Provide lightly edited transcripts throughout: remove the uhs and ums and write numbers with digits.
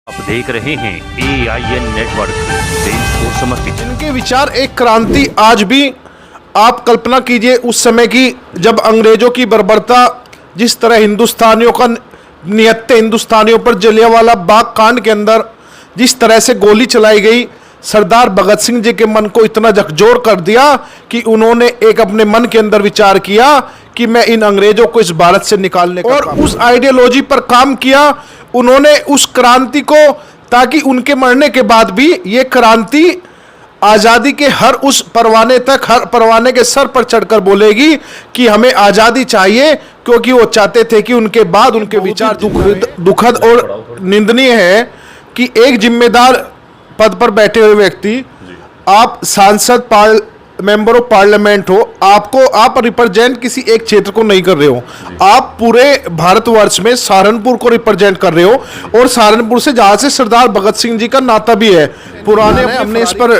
आप देख रहे हैं AIN नेटवर्क, देश को समर्पित। इनके विचार एक क्रांति। आज भी आप कल्पना कीजिए उस समय की, जब अंग्रेजों की बर्बरता जिस तरह हिंदुस्तानियों का निहत्थे हिंदुस्तानियों पर जलियांवाला बाग कांड के अंदर जिस तरह से गोली चलाई गई, सरदार भगत सिंह जी के मन को इतना झकझोर कर दिया कि उन्होंने एक अपने मन के अंदर विचार किया कि मैं इन अंग्रेजों को इस भारत से निकालने का, और उस आइडियोलॉजी पर काम किया उन्होंने, उस क्रांति को, ताकि उनके मरने के बाद भी ये क्रांति आज़ादी के हर उस परवाने तक, हर परवाने के सर पर चढ़कर बोलेगी कि हमें आज़ादी चाहिए, क्योंकि वो चाहते थे कि उनके बाद उनके विचार दुखद और निंदनीय है कि एक जिम्मेदार पद पर बैठे हुए व्यक्ति, आप सांसद मेंबर ऑफ पार्लियामेंट हो, आप रिप्रेजेंट किसी एक क्षेत्र को नहीं कर रहे हो, आप पूरे भारतवर्ष में सहारनपुर को रिप्रेजेंट कर रहे हो, और सहारनपुर से जहां से सरदार भगत सिंह जी का नाता भी है पुराने। हमने इस पर,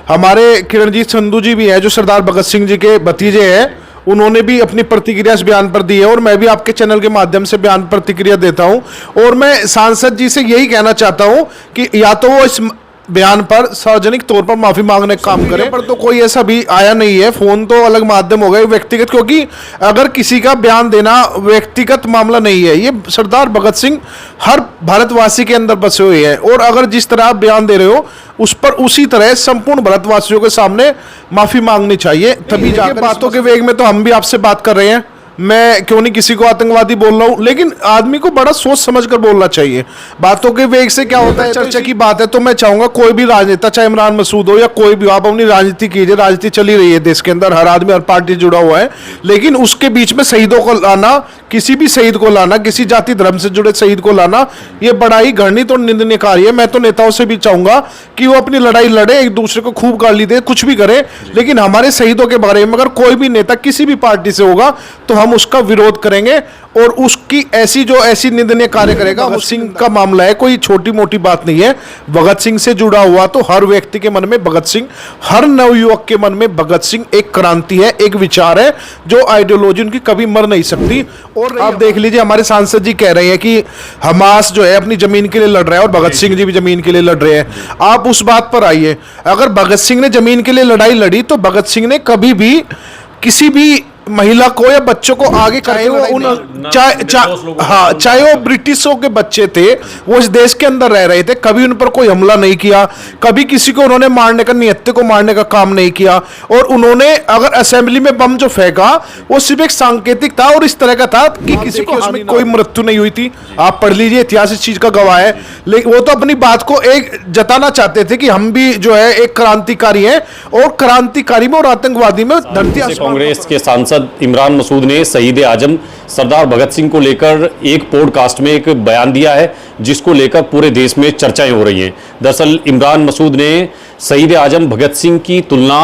हमारे किरणजीत संधू जी भी हैं जो सरदार भगत सिंह जी के भतीजे हैं, उन्होंने भी अपनी प्रतिक्रिया इस बयान पर दी है, और मैं भी आपके चैनल के माध्यम से बयान प्रतिक्रिया देता हूं। और मैं सांसद जी से यही कहना चाहता हूं कि या तो वो इस बयान पर सार्वजनिक तौर पर माफी मांगने का काम करें, पर तो कोई ऐसा भी आया नहीं है। फोन तो अलग माध्यम हो गए, व्यक्तिगत, क्योंकि अगर किसी का बयान देना व्यक्तिगत मामला नहीं है, ये सरदार भगत सिंह हर भारतवासी के अंदर बसे हुए हैं, और अगर जिस तरह आप बयान दे रहे हो उस पर उसी तरह संपूर्ण भारतवासियों के सामने माफी मांगनी चाहिए, तभी जाकर। बातों के वेग में तो हम भी आपसे बात कर रहे हैं, मैं क्यों नहीं किसी को आतंकवादी बोल रहा हूं, लेकिन आदमी को बड़ा सोच समझकर बोलना चाहिए। बातों के वेग से क्या होता है, चर्चा की बात है, तो मैं चाहूंगा कोई भी राजनेता, चाहे इमरान मसूद हो या कोई भी, आप अपनी राजनीति कीजिए, राजनीति चली रही है देश के अंदर, हर आदमी हर पार्टी जुड़ा हुआ है, लेकिन उसके बीच में शहीदों को लाना, किसी भी शहीद को लाना, किसी जाति धर्म से जुड़े शहीद को लाना, ये बड़ा ही घृणित और निंदनीय कार्य है। मैं तो नेताओं से भी चाहूंगा कि वो अपनी लड़ाई लड़े, एक दूसरे को खूब गाली दे, कुछ भी करे, लेकिन हमारे शहीदों के बारे में अगर कोई भी नेता किसी भी पार्टी से होगा तो हम उसका विरोध करेंगे, और उसकी ऐसी निंदनीय कार्य करेगा। भगत सिंह का मामला है, कोई छोटी मोटी बात नहीं है। भगत सिंह से जुड़ा हुआ तो हर व्यक्ति के मन में भगत सिंह, हर नवयुवक के मन में भगत सिंह एक क्रांति है, एक विचार है, जो आइडियोलॉजी उनकी कभी मर नहीं सकती। और आप देख लीजिए, हमारे सांसद जी कह रहे हैं कि हमास जो है अपनी जमीन के लिए लड़ रहा है, और भगत सिंह जी भी जमीन के लिए लड़ रहे हैं। आप उस बात पर आइए, अगर भगत सिंह ने जमीन के लिए लड़ाई लड़ी तो भगत सिंह ने कभी भी किसी भी महिला को या बच्चों को आगे, चाहे वो चाहे वो ब्रिटिशों के बच्चे थे, वो इस देश के अंदर रह रहे थे, कभी उन पर कोई हमला नहीं किया, कभी किसी को उन्होंने मारने का, निहत्थे को मारने का काम नहीं किया। और उन्होंने अगर असेंबली में बम जो फेंका वो सिर्फ एक सांकेतिक था, और इस तरह का था कि किसी को उसमें कोई मृत्यु नहीं हुई थी। आप पढ़ लीजिए, इतिहास इस चीज का गवाह है। लेकिन वो तो अपनी बात को एक जताना चाहते थे कि हम भी जो है एक क्रांतिकारी हैं, और क्रांतिकारी में और आतंकवादी में धरती। कांग्रेस के सांसद इमरान मसूद ने शहीद आजम सरदार भगत सिंह को लेकर एक पॉडकास्ट में एक बयान दिया है, जिसको लेकर पूरे देश में चर्चाएं हो रही हैं। दरअसल इमरान मसूद ने शहीद आजम भगत सिंह की तुलना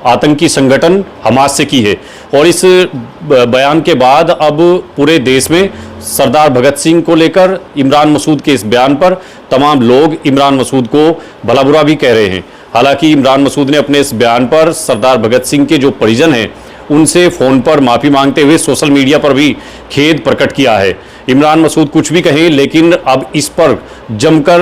आतंकी संगठन हमास से की है, और इस बयान के बाद अब पूरे देश में सरदार भगत सिंह को लेकर इमरान मसूद के इस बयान पर तमाम लोग इमरान मसूद को भला बुरा भी कह रहे हैं। हालांकि इमरान मसूद ने अपने इस बयान पर सरदार भगत सिंह के जो परिजन हैं उनसे फोन पर माफी मांगते हुए सोशल मीडिया पर भी खेद प्रकट किया है। इमरान मसूद कुछ भी कहें, लेकिन अब इस पर जमकर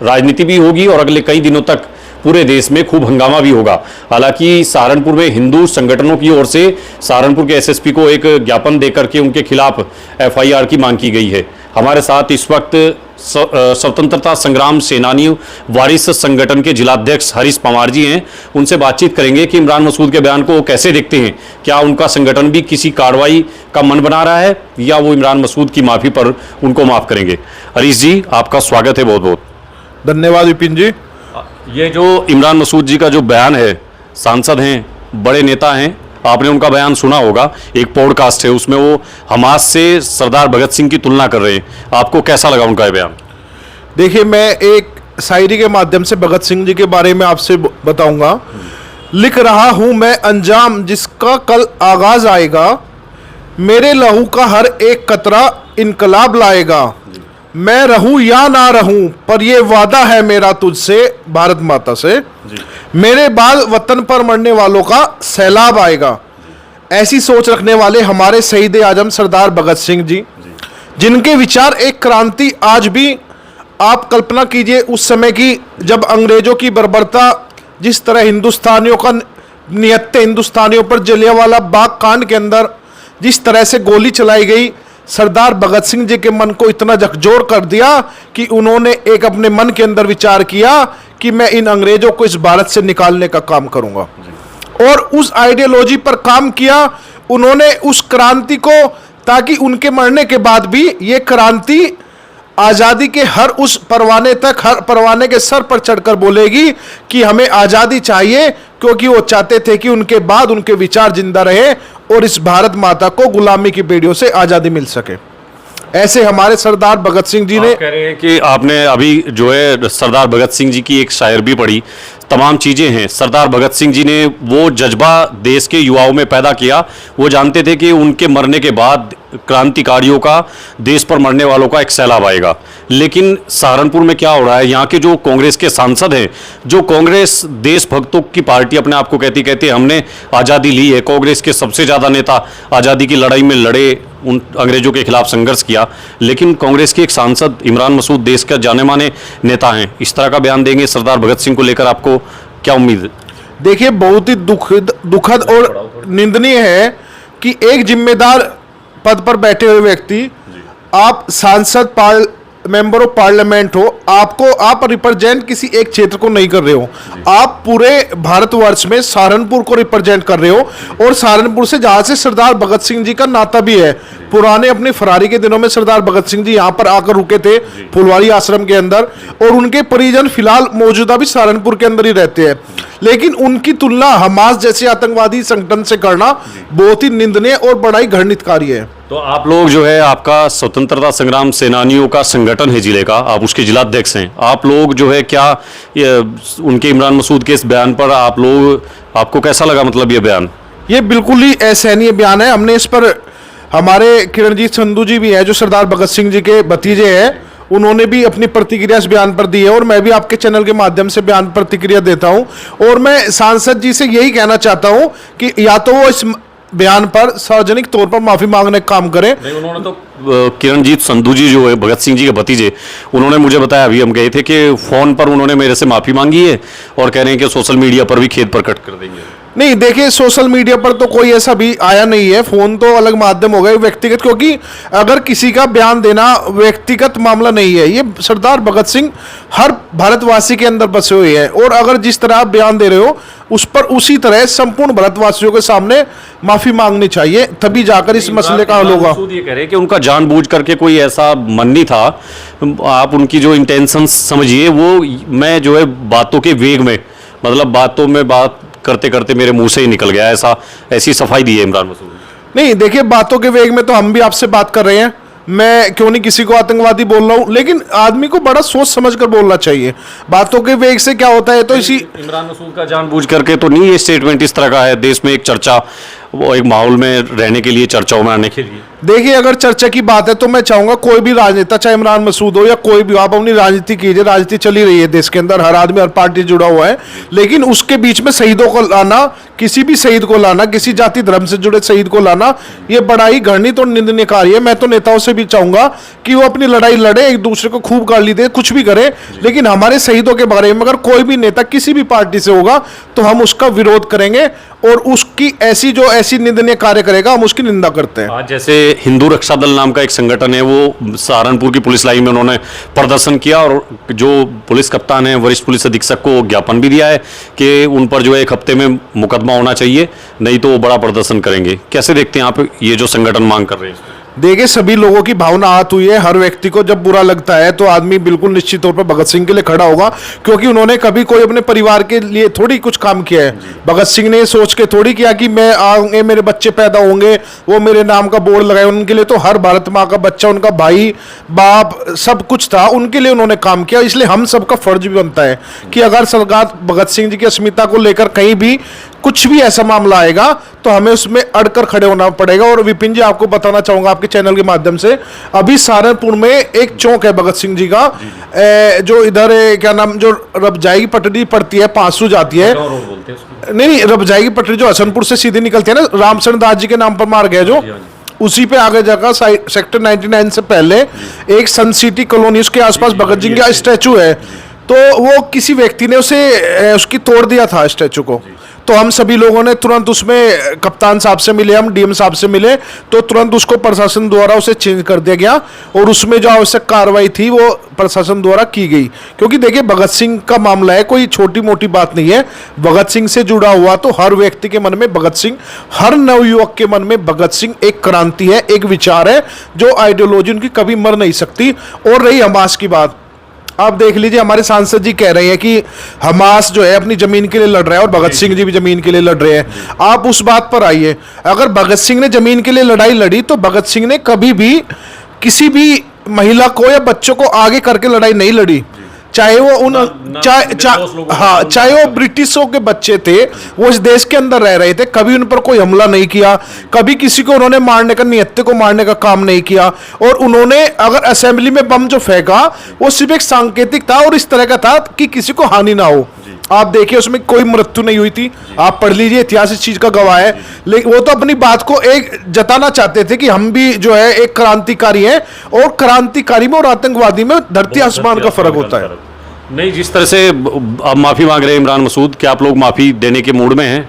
राजनीति भी होगी, और अगले कई दिनों तक पूरे देश में खूब हंगामा भी होगा। हालांकि सहारनपुर में हिंदू संगठनों की ओर से सहारनपुर के एसएसपी को एक ज्ञापन देकर के उनके खिलाफ FIR की मांग की गई है। हमारे साथ इस वक्त स्वतंत्रता संग्राम सेनानी वारिस संगठन के जिलाध्यक्ष हरीश पंवार जी हैं। उनसे बातचीत करेंगे कि इमरान मसूद के बयान को वो कैसे देखते हैं, क्या उनका संगठन भी किसी कार्रवाई का मन बना रहा है, या वो इमरान मसूद की माफी पर उनको माफ करेंगे। हरीश जी, आपका स्वागत है, बहुत बहुत धन्यवाद। विपिन जी, ये जो इमरान मसूद जी का जो बयान है, सांसद हैं, बड़े नेता हैं, आपने उनका बयान सुना होगा, एक पॉडकास्ट है, उसमें वो हमास से सरदार भगत सिंह की तुलना कर रहे हैं, आपको कैसा लगा उनका बयान? देखिए, मैं एक शायरी के माध्यम से भगत सिंह जी के बारे में आपसे बताऊंगा। लिख रहा हूं मैं अंजाम जिसका कल आगाज आएगा, मेरे लहू का हर एक कतरा इनकलाब लाएगा। मैं रहूं या ना रहूं, पर यह वादा है मेरा तुझसे, भारत माता से, मेरे बाद वतन पर मरने वालों का सैलाब आएगा। ऐसी सोच रखने वाले हमारे शहीद आजम सरदार भगत सिंह जी, जिनके विचार एक क्रांति। आज भी आप कल्पना कीजिए उस समय की जब अंग्रेजों की बर्बरता जिस तरह हिंदुस्तानियों का निहत्थे हिंदुस्तानियों पर जलियांवाला बाग कांड के अंदर जिस तरह से गोली चलाई गई, सरदार भगत सिंह जी के मन को इतना झकझोर कर दिया कि उन्होंने एक अपने मन के अंदर विचार किया कि मैं इन अंग्रेजों को इस भारत से निकालने का काम करूंगा, और उस आइडियोलॉजी पर काम किया उन्होंने, उस क्रांति को, ताकि उनके मरने के बाद भी ये क्रांति आज़ादी के हर उस परवाने तक, हर परवाने के सर पर चढ़कर बोलेगी कि हमें आज़ादी चाहिए, क्योंकि वो चाहते थे कि उनके बाद उनके विचार जिंदा रहे और इस भारत माता को गुलामी की बेड़ियों से आज़ादी मिल सके। ऐसे हमारे सरदार भगत सिंह जी ने, कह रहे हैं कि आपने अभी जो है सरदार भगत सिंह जी की एक शायर भी पढ़ी, तमाम चीज़ें हैं। सरदार भगत सिंह जी ने वो जज्बा देश के युवाओं में पैदा किया। वो जानते थे कि उनके मरने के बाद क्रांतिकारियों का, देश पर मरने वालों का एक सैलाब आएगा। लेकिन सहारनपुर में क्या हो रहा है, यहाँ के जो कांग्रेस के सांसद हैं, जो कांग्रेस देशभक्तों की पार्टी अपने आप को कहती कहती हमने आज़ादी ली है, कांग्रेस के सबसे ज़्यादा नेता आज़ादी की लड़ाई में लड़े, उन अंग्रेजों के खिलाफ संघर्ष किया, लेकिन कांग्रेस के एक सांसद इमरान मसूद देश का जाने माने नेता हैं, इस तरह का बयान देंगे सरदार भगत सिंह को लेकर, आपको क्या उम्मीद है? देखिए बहुत ही दुखद और निंदनीय है कि एक जिम्मेदार पद पर बैठे हुए व्यक्ति, आप सांसद, मेंबर ऑफ पार्लियामेंट हो, आप रिप्रेजेंट किसी एक क्षेत्र को नहीं कर रहे हो, आप पूरे भारतवर्ष में सहारनपुर को रिप्रेजेंट कर रहे हो। और सहारनपुर से जहां से सरदार भगत सिंह जी का नाता भी है, पुराने अपनी फरारी के दिनों में सरदार भगत सिंह जी यहां पर आकर रुके थे फुलवारी आश्रम के अंदर, और उनके परिजन फिलहाल मौजूदा भी सहारनपुर के अंदर ही रहते हैं। लेकिन उनकी तुलना हमास जैसे आतंकवादी संगठन से करना बहुत ही निंदनीय और बड़ा ही घृणित कार्य है। तो आप लोग जो है, आपका स्वतंत्रता संग्राम सेनानियों का संगठन है जिले का, आप उसके जिलाध्यक्ष हैं, आप लोग जो है क्या उनके इमरान मसूद के इस बयान पर आपको कैसा लगा? मतलब ये बयान, ये बिल्कुल ही असहनीय बयान है। हमने इस पर, हमारे किरणजीत संधू जी भी है जो सरदार भगत सिंह जी के भतीजे हैं, उन्होंने भी अपनी प्रतिक्रिया इस बयान पर दी है, और मैं भी आपके चैनल के माध्यम से बयान प्रतिक्रिया देता हूं। और मैं सांसद जी से यही कहना चाहता हूं कि या तो वो इस बयान पर सार्वजनिक तौर पर माफी मांगने का काम करें। नहीं, उन्होंने तो किरणजीत संधू जी जो है भगत सिंह जी के भतीजे, उन्होंने मुझे बताया, अभी हम गए थे, कि फोन पर उन्होंने मेरे से माफी मांगी है और कह रहे हैं कि सोशल मीडिया पर भी खेद प्रकट कर देंगे। नहीं देखिए, सोशल मीडिया पर तो कोई ऐसा भी आया नहीं है, फोन तो अलग माध्यम हो गए, व्यक्तिगत, क्योंकि अगर किसी का बयान देना व्यक्तिगत मामला नहीं है, ये सरदार भगत सिंह हर भारतवासी के अंदर बसे हुए हैं, और अगर जिस तरह आप बयान दे रहे हो उस पर उसी तरह संपूर्ण भारतवासियों के सामने माफी मांगनी चाहिए, तभी जाकर इस मसले का हल होगा। ये कह रहे हैं कि उनका जानबूझ करके कोई ऐसा मन नहीं था, आप उनकी जो इंटेंशन समझिए, वो मैं जो है बातों के वेग में, मतलब बातों में बात करते करते मेरे मुंह से ही निकल गया, ऐसी सफाई दी है इमरान मसूद। नहीं देखिए, बातों के वेग में तो हम भी आपसे बात कर रहे हैं, मैं क्यों नहीं किसी को आतंकवादी बोल रहा हूं, लेकिन आदमी को बड़ा सोच समझकर बोलना चाहिए। बातों के वेग से क्या होता है, तो इसी इमरान मसूद का जानबूझ करके तो नहीं, ये स्टेटमेंट इस तरह का है, देश में एक चर्चा, वो एक माहौल में रहने के लिए, चर्चाओं में आने के लिए। देखिए, अगर चर्चा की बात है तो मैं चाहूंगा कोई भी राजनेता, चाहे इमरान मसूद हो या कोई भी, आप अपनी राजनीति कीजिए, राजनीति चली रही है देश के अंदर, हर आदमी हर पार्टी जुड़ा हुआ है, लेकिन उसके बीच में शहीदों को लाना, किसी भी शहीद को लाना, किसी जाति धर्म से जुड़े शहीद को लाना, ये बड़ा ही घृणित और निंदनीय कार्य है। मैं तो नेताओं से भी चाहूंगा कि वो अपनी लड़ाई लड़े, एक दूसरे को खूब गाली दे, कुछ भी करे, लेकिन हमारे शहीदों के बारे में अगर कोई भी नेता किसी भी पार्टी से होगा तो हम उसका विरोध करेंगे, और उसकी ऐसी निंदनीय कार्य करेगा, हम उसकी निंदा करते हैं। आज जैसे हिंदू रक्षा दल नाम का एक संगठन है, वो सहारनपुर की पुलिस लाइन में उन्होंने प्रदर्शन किया, और जो पुलिस कप्तान है, वरिष्ठ पुलिस अधीक्षक को ज्ञापन भी दिया है कि उन पर जो है 1 हफ्ते में मुकदमा होना चाहिए, नहीं तो वो बड़ा प्रदर्शन करेंगे। कैसे देखते हैं आप ये जो संगठन मांग कर रहे हैं? देखिए, सभी लोगों की भावना आहत हुई है, हर व्यक्ति को जब बुरा लगता है तो आदमी बिल्कुल निश्चित तौर पर भगत सिंह के लिए खड़ा होगा, क्योंकि उन्होंने कभी कोई अपने परिवार के लिए थोड़ी कुछ काम किया है। भगत सिंह ने सोच के थोड़ी किया कि मैं आऊंगे, मेरे बच्चे पैदा होंगे, वो मेरे नाम का बोर्ड लगाए, उनके लिए तो हर भारत माँ का बच्चा, उनका भाई बाप सब कुछ था, उनके लिए उन्होंने काम किया। इसलिए हम सबका फर्ज भी बनता है कि अगर सरदार भगत सिंह जी की अस्मिता को लेकर कहीं भी कुछ भी ऐसा मामला आएगा तो हमें उसमें अड़कर खड़े होना पड़ेगा। और विपिन जी, आपको बताना चाहूंगा आपके चैनल के माध्यम से, अभी सहारनपुर में एक चौक है भगत सिंह जी का, जो इधर क्या नाम, जो रबजाई की पटरी पड़ती है, पांसू जाती है, नहीं रबजाई की पटरी जो हसनपुर से सीधे निकलती है ना, रामचंद्र दास जी के नाम पर मार्ग है जो, उसी पे आगे जाकर सेक्टर 99 से पहले एक सन सिटी कॉलोनी, उसके आसपास भगत सिंह का स्टैचू है, तो वो किसी व्यक्ति ने उसे उसकी तोड़ दिया था स्टैचू को। तो हम सभी लोगों ने तुरंत उसमें कप्तान साहब से मिले, हम डीएम साहब से मिले, तो तुरंत उसको प्रशासन द्वारा उसे चेंज कर दिया गया और उसमें जो आवश्यक कार्रवाई थी वो प्रशासन द्वारा की गई। क्योंकि देखिए भगत सिंह का मामला है, कोई छोटी मोटी बात नहीं है। भगत सिंह से जुड़ा हुआ तो हर व्यक्ति के मन में भगत सिंह, हर नवयुवक के मन में भगत सिंह एक क्रांति है, एक विचार है, जो आइडियोलॉजी उनकी कभी मर नहीं सकती। और रही हमास की बात, आप देख लीजिए, हमारे सांसद जी कह रहे हैं कि हमास जो है अपनी जमीन के लिए लड़ रहा है और भगत सिंह जी भी जमीन के लिए लड़ रहे हैं। आप उस बात पर आइए, अगर भगत सिंह ने जमीन के लिए लड़ाई लड़ी तो भगत सिंह ने कभी भी किसी भी महिला को या बच्चों को आगे करके लड़ाई नहीं लड़ी, चाहे वो चाहे वो ब्रिटिशों के बच्चे थे, वो इस देश के अंदर रह रहे थे, कभी उन पर कोई हमला नहीं किया, कभी किसी को उन्होंने मारने का, निहत्थे को मारने का काम नहीं किया। और उन्होंने अगर असेंबली में बम जो फेंका वो सिर्फ एक सांकेतिक था और इस तरह का था कि किसी को हानि ना हो। आप देखिए उसमें कोई मृत्यु नहीं हुई थी, आप पढ़ लीजिए, इतिहास इस चीज का गवाह है। लेकिन वो तो अपनी बात को एक जताना चाहते थे कि हम भी जो है एक क्रांतिकारी हैं, और क्रांतिकारी में और आतंकवादी में धरती आसमान का फर्क होता है। नहीं, जिस तरह से अब माफी मांग रहे हैं इमरान मसूद, क्या आप लोग माफी देने के मूड में हैं?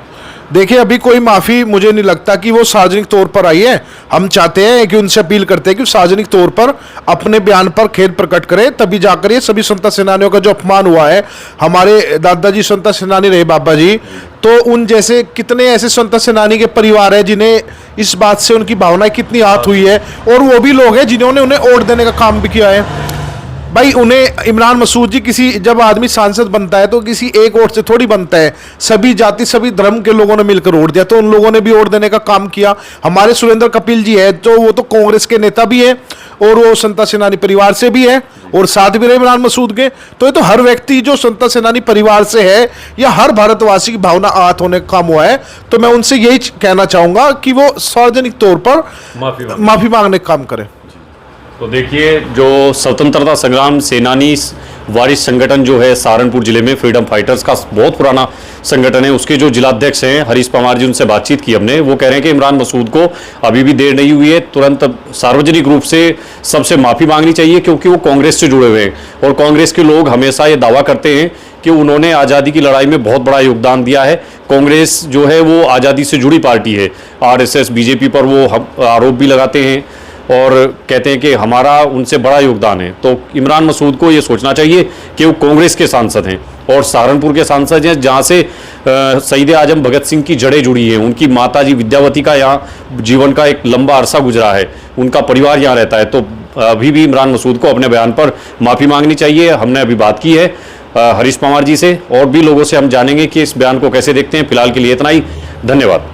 देखिए अभी कोई माफी मुझे नहीं लगता कि वो सार्वजनिक तौर पर आई है। हम चाहते हैं कि उनसे अपील करते हैं कि सार्वजनिक तौर पर अपने बयान पर खेद प्रकट करें, तभी जाकर ये सभी स्वतंत्रता सेनानियों का जो अपमान हुआ है, हमारे दादाजी स्वतंत्रता सेनानी रहे बाबा जी, तो उन जैसे कितने ऐसे स्वतंत्रता सेनानी के परिवार है जिन्हें इस बात से उनकी भावनाएं कितनी आहत हुई है, और वो भी लोग हैं जिन्होंने उन्हें वोट देने का काम भी किया है। भाई उन्हें इमरान मसूद जी, किसी जब आदमी सांसद बनता है तो किसी एक वोट से थोड़ी बनता है, सभी जाति सभी धर्म के लोगों ने मिलकर वोट दिया, तो उन लोगों ने भी वोट देने का काम किया। हमारे सुरेंद्र कपिल जी है, तो वो तो कांग्रेस के नेता भी है और वो स्वतंत्रता सेनानी परिवार से भी है और साथ भी रहे इमरान मसूद के। तो ये तो हर व्यक्ति जो स्वतंत्रता सेनानी परिवार से है या हर भारतवासी की भावना आहत होने का काम हुआ है। तो मैं उनसे यही कहना चाहूंगा कि वो सार्वजनिक तौर पर माफी मांगने का काम करें। तो देखिए, जो स्वतंत्रता संग्राम सेनानी वारिस संगठन जो है सहारनपुर जिले में, फ्रीडम फाइटर्स का बहुत पुराना संगठन है, उसके जो जिलाध्यक्ष हैं हरीश पवार जी, उनसे बातचीत की हमने। वो कह रहे हैं कि इमरान मसूद को अभी भी देर नहीं हुई है, तुरंत सार्वजनिक रूप से सबसे माफी मांगनी चाहिए, क्योंकि वो कांग्रेस से जुड़े हुए हैं और कांग्रेस के लोग हमेशा ये दावा करते हैं कि उन्होंने आज़ादी की लड़ाई में बहुत बड़ा योगदान दिया है। कांग्रेस जो है वो आज़ादी से जुड़ी पार्टी है। RSS बीजेपी पर वो आरोप भी लगाते हैं और कहते हैं कि हमारा उनसे बड़ा योगदान है। तो इमरान मसूद को ये सोचना चाहिए कि वो कांग्रेस के सांसद हैं और सहारनपुर के सांसद हैं, जहाँ से शहीद आजम भगत सिंह की जड़ें जुड़ी हैं। उनकी माता जी विद्यावती का यहाँ जीवन का एक लंबा अरसा गुजरा है, उनका परिवार यहाँ रहता है। तो अभी भी इमरान मसूद को अपने बयान पर माफ़ी मांगनी चाहिए। हमने अभी बात की है हरीश पवार जी से, और भी लोगों से हम जानेंगे कि इस बयान को कैसे देखते हैं। फिलहाल के लिए इतना ही, धन्यवाद।